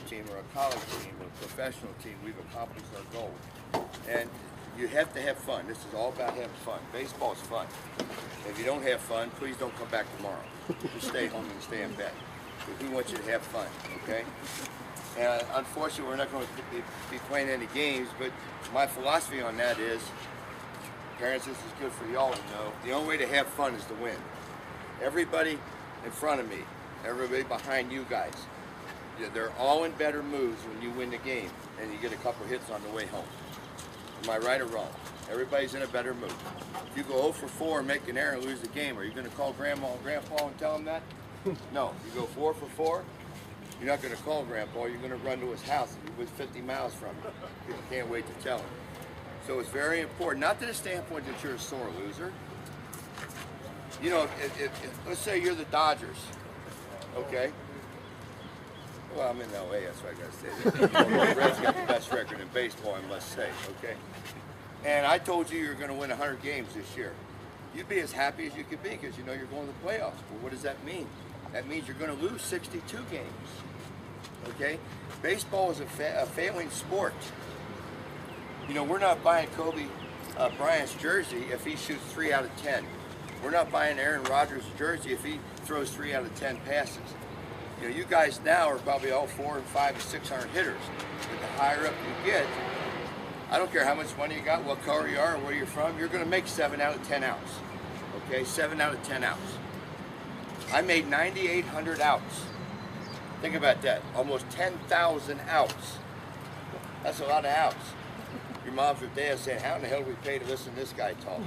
team or a college team or a professional team, we've accomplished our goal. And you have to have fun. This is all about having fun. Baseball is fun. If you don't have fun, please don't come back tomorrow. Just stay home and stay in bed. Because we want you to have fun, okay? And unfortunately, we're not going to be playing any games, but my philosophy on that is, parents, this is good for y'all to know, the only way to have fun is to win. Everybody in front of me, everybody behind you guys, they're all in better moods when you win the game and you get a couple hits on the way home. Am I right or wrong? Everybody's in a better mood. If you go 0 for 4 and make an error and lose the game, are you going to call Grandma and Grandpa and tell them that? No. You go 4 for 4, you're not going to call Grandpa. You're going to run to his house and he was 50 miles from him. You can't wait to tell him. So it's very important, not to the standpoint that you're a sore loser. You know, let's say you're the Dodgers, okay? Well, I'm in LA, that's what I got to say. The Reds got the best record in baseball, I must say, okay? And I told you you're going to win 100 games this year. You'd be as happy as you could be because you know you're going to the playoffs. Well, what does that mean? That means you're going to lose 62 games, okay? Baseball is a failing sport. You know, we're not buying Kobe Bryant's jersey if he shoots 3 out of 10. We're not buying Aaron Rodgers' jersey if he throws 3 out of 10 passes. You know, you guys now are probably all 400, 500, and 600 hitters. But the higher up you get, I don't care how much money you got, what color you are, or where you're from, you're going to make 7 out of 10 outs. Okay, 7 out of 10 outs. I made 9,800 outs. Think about that. Almost 10,000 outs. That's a lot of outs. Your moms or dads saying, how in the hell do we pay to listen to this guy talk?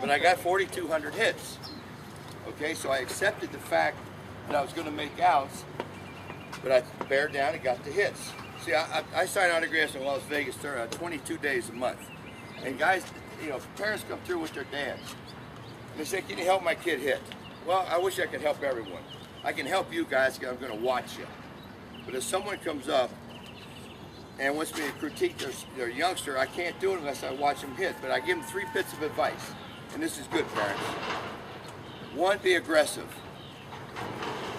But I got 4,200 hits. Okay, so I accepted the fact that I was going to make outs, but I bared down and got the hits. See, I sign autographs in Las Vegas 22 days a month. And guys, you know, parents come through with their dads. And they say, can you help my kid hit? Well, I wish I could help everyone. I can help you guys because I'm going to watch you. But if someone comes up and wants me to critique their youngster, I can't do it unless I watch them hit. But I give them 3 bits of advice. And this is good, parents. 1, be aggressive.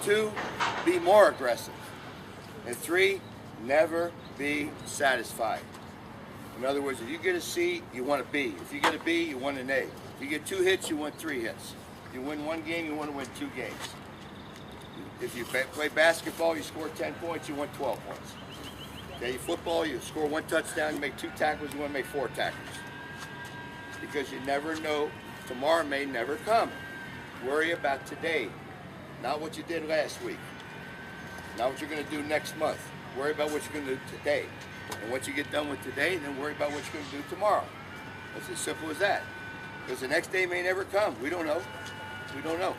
2, be more aggressive. And 3, never be satisfied. In other words, if you get a C, you want a B. If you get a B, you want an A. If you get 2 hits, you want 3 hits. If you win 1 game, you want to win 2 games. If you play basketball, you score 10 points, you want 12 points. Okay, football, you score 1 touchdown, you make 2 tackles, you want to make 4 tackles. Because you never know, tomorrow may never come. Worry about today, not what you did last week. Not what you're going to do next month. Worry about what you're going to do today. And once you get done with today, then worry about what you're going to do tomorrow. It's as simple as that. Because the next day may never come. We don't know. We don't know.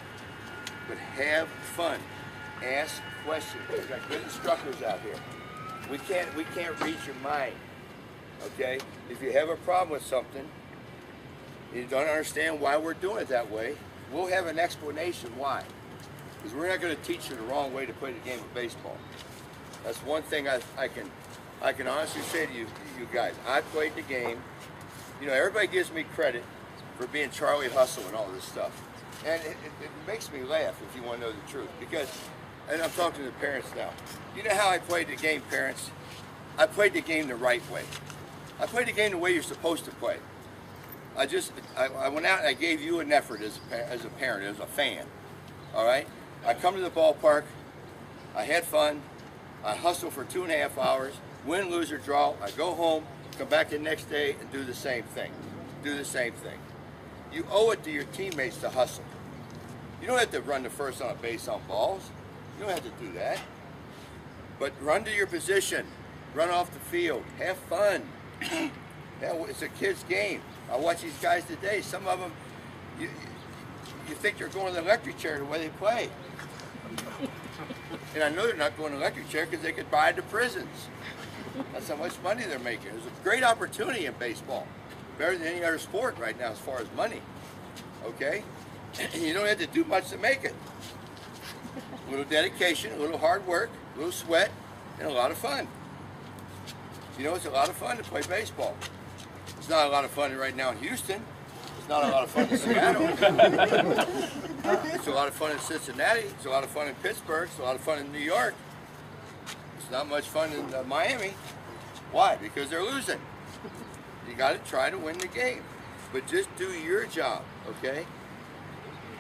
But have fun. Ask questions. We've got good instructors out here. We can't read your mind. Okay? If you have a problem with something, you don't understand why we're doing it that way, we'll have an explanation why. Because we're not going to teach you the wrong way to play the game of baseball. That's one thing I can honestly say to you guys. I played the game. You know, everybody gives me credit for being Charlie Hustle and all this stuff. And it makes me laugh, if you want to know the truth. Because, and I'm talking to the parents now. You know how I played the game, parents? I played the game the right way. I played the game the way you're supposed to play. I went out and I gave you an effort as a parent, as a fan. All right? I come to the ballpark. I had fun. I hustle for 2.5 hours. Win, lose, or draw. I go home, come back the next day, and do the same thing. Do the same thing. You owe it to your teammates to hustle. You don't have to run the first on a base on balls. You don't have to do that. But run to your position. Run off the field. Have fun. It's a kid's game. I watch these guys today. Some of them, you think they're going to the electric chair the way they play. And I know they're not going to the electric chair because they could buy the prisons. That's how much money they're making. There's a great opportunity in baseball. Better than any other sport right now as far as money. Okay? And you don't have to do much to make it. A little dedication, a little hard work, a little sweat, and a lot of fun. You know, it's a lot of fun to play baseball. It's not a lot of fun right now in Houston. It's not a lot of fun in Seattle. It's a lot of fun in Cincinnati. It's a lot of fun in Pittsburgh. It's a lot of fun in New York. It's not much fun in Miami. Why? Because they're losing. You got to try to win the game. But just do your job, okay?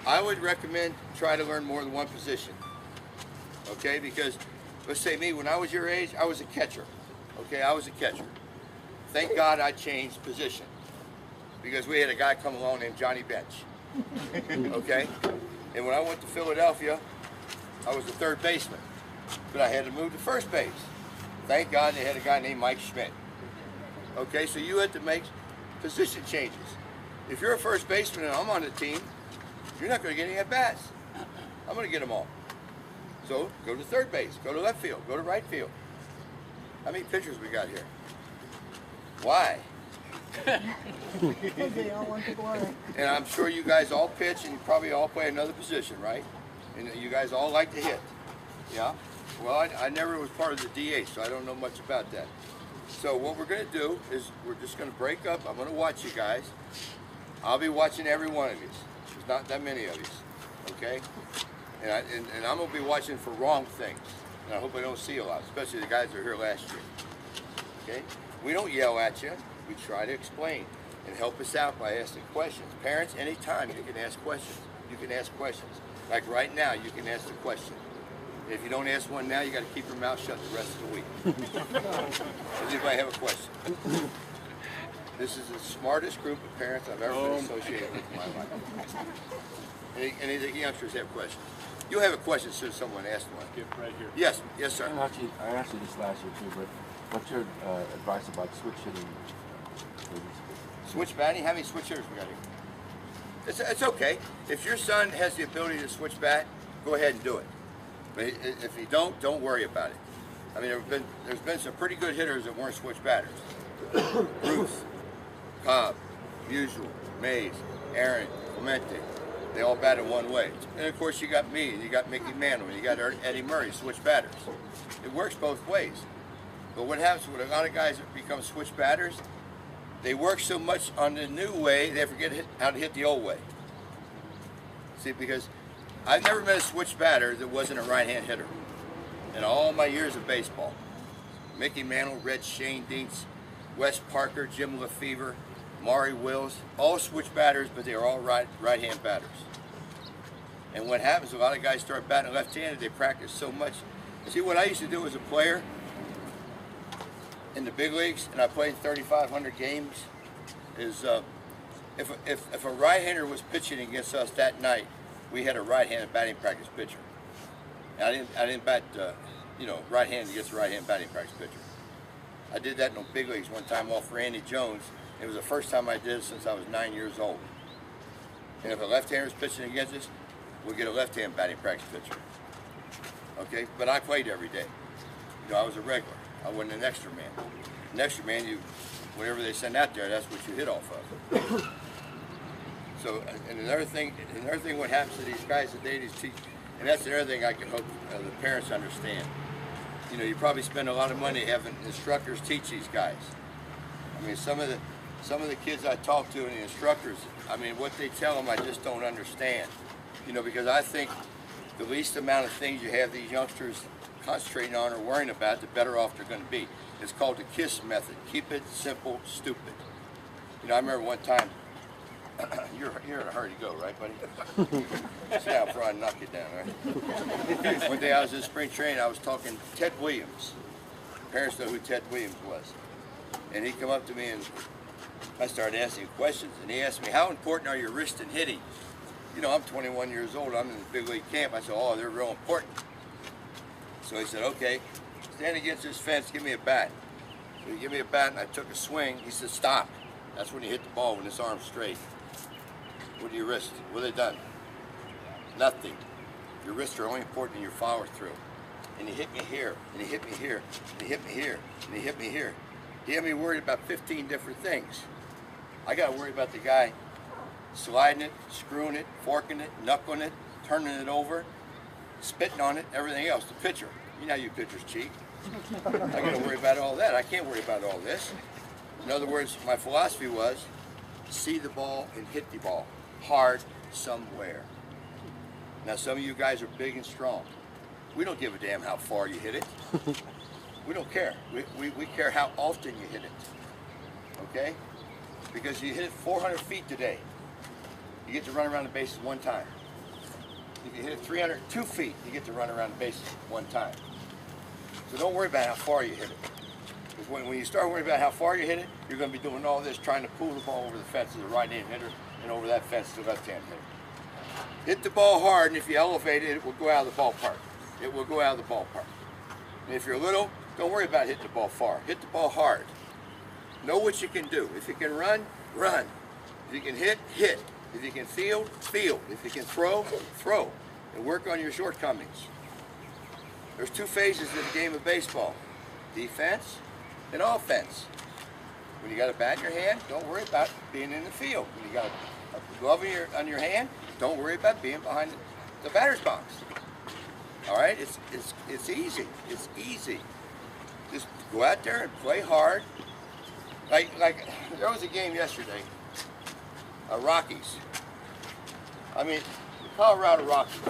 I would recommend try to learn more than one position, okay? Because, let's say me, when I was your age, I was a catcher, okay? I was a catcher. Thank God I changed position because we had a guy come along named Johnny Bench, okay? And when I went to Philadelphia, I was a third baseman, but I had to move to first base. Thank God they had a guy named Mike Schmidt. Okay, so you had to make position changes. If you're a first baseman and I'm on the team, you're not going to get any at-bats. I'm going to get them all. So go to third base, go to left field, go to right field. How many pitchers we got here? Why? They all want to play. And I'm sure you guys all pitch and you probably all play another position, right? And you guys all like to hit. Yeah? Well, I never was part of the DH, so I don't know much about that. So what we're going to do is we're just going to break up. I'm going to watch you guys. I'll be watching every one of you. There's not that many of you, okay? And I'm going to be watching for wrong things. And I hope I don't see a lot, especially the guys that were here last year. Okay? We don't yell at you. We try to explain and help us out by asking questions. Parents, anytime you can ask questions. You can ask questions. Like right now, you can ask the question. If you don't ask one now, you got to keep your mouth shut the rest of the week. Does anybody have a question? This is the smartest group of parents I've ever been associated with in my life. Any of the youngsters have questions? You'll have a question as soon as someone asks one. Right here. Yes, yes, sir. I asked you this last year too, but what's your advice about switch hitting? Switch batting? How many switch hitters we got here? It's okay. If your son has the ability to switch bat, go ahead and do it. But if you don't worry about it. I mean, there's been some pretty good hitters that weren't switch batters. Bruce, Cobb, Musial, Mays, Aaron, Clemente. They all batted one way. And of course you got me, and you got Mickey Mantle, and you got Eddie Murray, switch batters. It works both ways. But what happens with a lot of guys that become switch batters, they work so much on the new way, they forget how to hit the old way. See, because I've never met a switch batter that wasn't a right-hand hitter in all my years of baseball. Mickey Mantle, Red Shane Dietz, Wes Parker, Jim Lefevre, Maury Wills, all switch batters, but they are all right-hand batters. And what happens, a lot of guys start batting left-handed, they practice so much. See, what I used to do as a player in the big leagues, and I played 3,500 games, is if a right-hander was pitching against us that night, we had a right-handed batting practice pitcher. And I didn't bat, right-handed against a right-hand batting practice pitcher. I did that in the big leagues one time off Randy Jones. It was the first time I did it since I was 9 years old. And if a left-hander is pitching against us, we'll get a left-hand batting practice pitcher. Okay, but I played every day. I was a regular. I wasn't an extra man. An extra man, whatever they send out there, that's what you hit off of. So, and another thing, what happens to these guys today, and that's another thing I can hope the parents understand. You probably spend a lot of money having instructors teach these guys. I mean, some of the kids I talk to and the instructors, I mean, what they tell them, I just don't understand. Because I think the least amount of things you have these youngsters concentrating on or worrying about, the better off they're going to be. It's called the KISS method. Keep it simple, stupid. I remember one time, you're in a hurry to go, right, buddy? Sit down before I knock you down, right? One day I was in spring training, I was talking to Ted Williams. Parents know who Ted Williams was. And he come up to me and I started asking him questions, and he asked me, how important are your wrist and hitting? I'm 21 years old, I'm in the big league camp. I said, oh, they're real important. So he said, okay, stand against this fence, give me a bat. So he gave me a bat and I took a swing. He said, stop. That's when you hit the ball when this arm's straight. What are your wrists? What have they done? Nothing. Your wrists are only important in your follow through. And he hit me here, and he hit me here, and he hit me here, and he hit me here. He had me worried about 15 different things. I got to worry about the guy sliding it, screwing it, forking it, knuckling it, turning it over, spitting on it, everything else. The pitcher. You know you pitchers cheat. I got to worry about all that. I can't worry about all this. In other words, my philosophy was see the ball and hit the ball hard somewhere. Now some of you guys are big and strong. We don't give a damn how far you hit it. We don't care. We care how often you hit it. Okay? Because you hit it 400 feet today, you get to run around the bases one time. If you hit it 302 feet, you get to run around the bases one time. So don't worry about how far you hit it. Because when you start worrying about how far you hit it, you're going to be doing all this trying to pull the ball over the fence to the right-hand hitter and over that fence to the left-hand hitter. Hit the ball hard, and if you elevate it, it will go out of the ballpark. It will go out of the ballpark. And if you're little, don't worry about hitting the ball far. Hit the ball hard. Know what you can do. If you can run, run. If you can hit, hit. If you can field, field. If you can throw, throw. And work on your shortcomings. There's two phases in the game of baseball. Defense and offense. When you got a bat in your hand, don't worry about being in the field. When you got a glove on your hand, don't worry about being behind the batter's box. All right, it's easy. It's easy. Just go out there and play hard. Like there was a game yesterday. Rockies. I mean, the Colorado Rockies.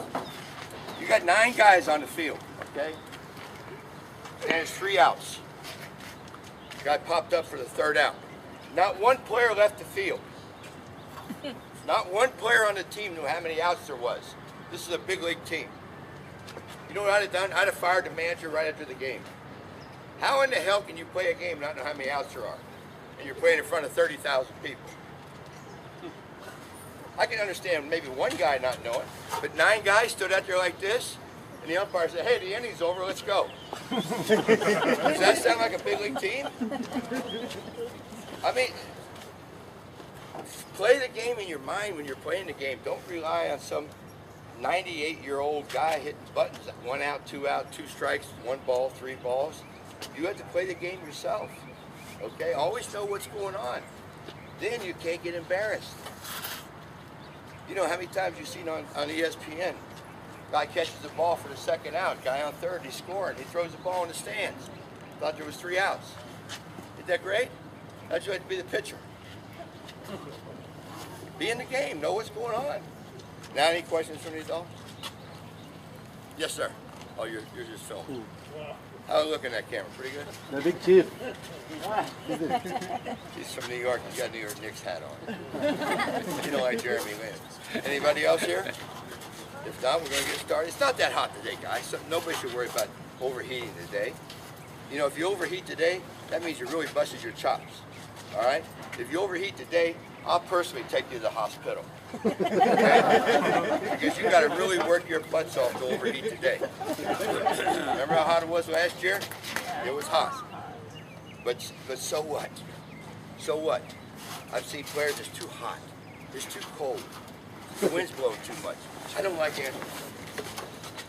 You got 9 guys on the field, okay? And it's 3 outs. Guy popped up for the 3rd out. Not one player left the field. Not one player on the team knew how many outs there was. This is a big league team. You know what I'd have done? I'd have fired the manager right after the game. How in the hell can you play a game and not know how many outs there are? And you're playing in front of 30,000 people. I can understand maybe one guy not knowing, but 9 guys stood out there like this, and the umpire said, hey, the inning's over, let's go. Does that sound like a big league team? I mean, play the game in your mind when you're playing the game. Don't rely on some 98-year-old guy hitting buttons. 1 out, 2 out, 2 strikes, 1 ball, 3 balls. You have to play the game yourself. Okay? Always know what's going on. Then you can't get embarrassed. You know how many times you've seen on ESPN, guy catches the ball for the 2nd out, guy on 3rd, he's scoring, he throws the ball in the stands. Thought there was 3 outs. Isn't that great? How'd you like to be the pitcher? Be in the game, know what's going on. Now, any questions from these dogs? Yes, sir. Oh, you're just filming. How you looking at camera? Pretty good? The big chief. He's from New York. He's got a New York Knicks hat on. You know, like Jeremy Lin. Anybody else here? If not, we're going to get started. It's not that hot today, guys. So nobody should worry about overheating today. You know, if you overheat today, that means you really busted your chops. All right? If you overheat today, I'll personally take you to the hospital. Okay? Because you got to really work your butts off to overheat today. Remember how hot it was last year? It was hot. But so what? So what? I've seen players, it's too hot. It's too cold. The wind's blowing too much. I don't like it.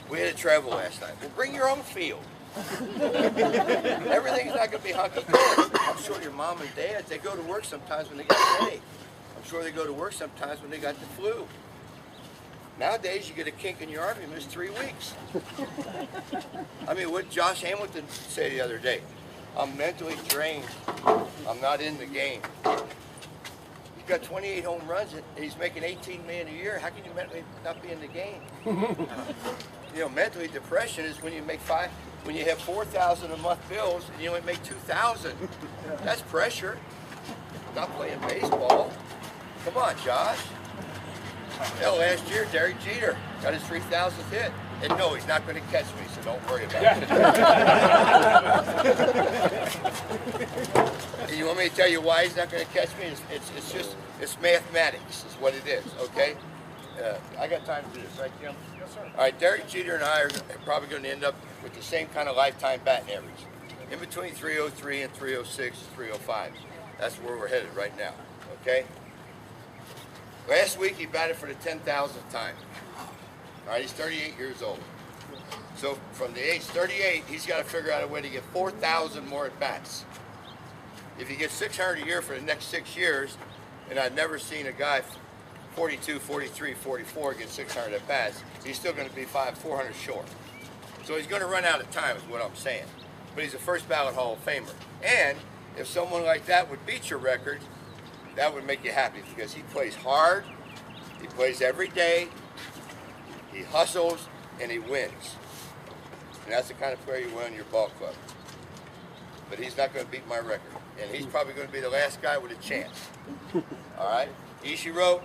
We had to travel last night. Well, bring your own field. Everything's not going to be hunky-dory. I'm sure your mom and dad, they go to work sometimes when they got a headache. I'm sure they go to work sometimes when they got the flu. Nowadays, you get a kink in your arm, you miss 3 weeks. I mean, what did Josh Hamilton say the other day? I'm mentally drained. I'm not in the game. He's got 28 home runs and he's making $18 million a year. How can you mentally not be in the game? You know, mentally, depression is when you make when you have 4,000 a month bills and you only make 2,000. That's pressure. Not playing baseball. Come on, Josh. Hell, last year, Derek Jeter got his 3,000th hit. And no, he's not going to catch me, so don't worry about it. And you want me to tell you why he's not going to catch me? It's mathematics is what it is, okay? I got time to do this, right, Jim? Yes, sir. All right, Derek Jeter and I are probably going to end up with the same kind of lifetime batting average. In between 303 and 306 and 305. That's where we're headed right now, okay? Last week he batted for the 10,000th time. All right, he's 38 years old. So from the age 38, he's got to figure out a way to get 4,000 more at bats. If he gets 600 a year for the next 6 years, and I've never seen a guy 42, 43, 44 get 600 at bats, he's still going to be 400 short. So he's going to run out of time is what I'm saying. But he's a first ballot Hall of Famer. And if someone like that would beat your record, that would make you happy because he plays hard, he plays every day, he hustles, and he wins. And that's the kind of player you want in your ball club. but he's not going to beat my record. And he's probably going to be the last guy with a chance. All right? Ishiro,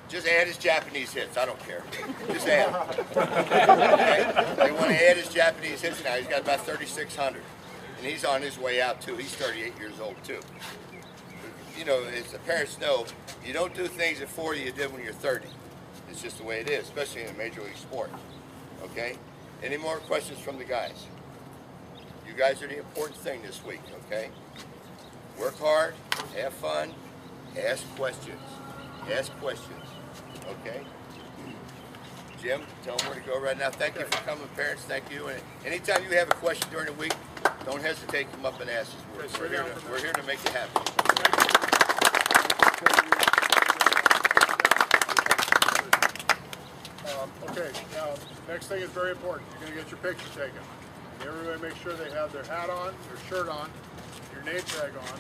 just add his Japanese hits. I don't care. Just add them. Okay? They want to add his Japanese hits now. He's got about 3,600. And he's on his way out, too. He's 38 years old, too. You know, as the parents know, you don't do things at 40 you did when you're 30. It's just the way it is, especially in a major league sport. Okay? Any more questions from the guys? You guys are the important thing this week, okay? Work hard, have fun, ask questions. Ask questions, okay? Jim, tell them where to go right now. Thank you for coming, parents. Thank you. And anytime you have a question during the week, don't hesitate to come up and ask us. We're here to make it happen. Okay, now, next thing is very important. You're going to get your picture taken. Everybody make sure they have their hat on, their shirt on, your name tag on,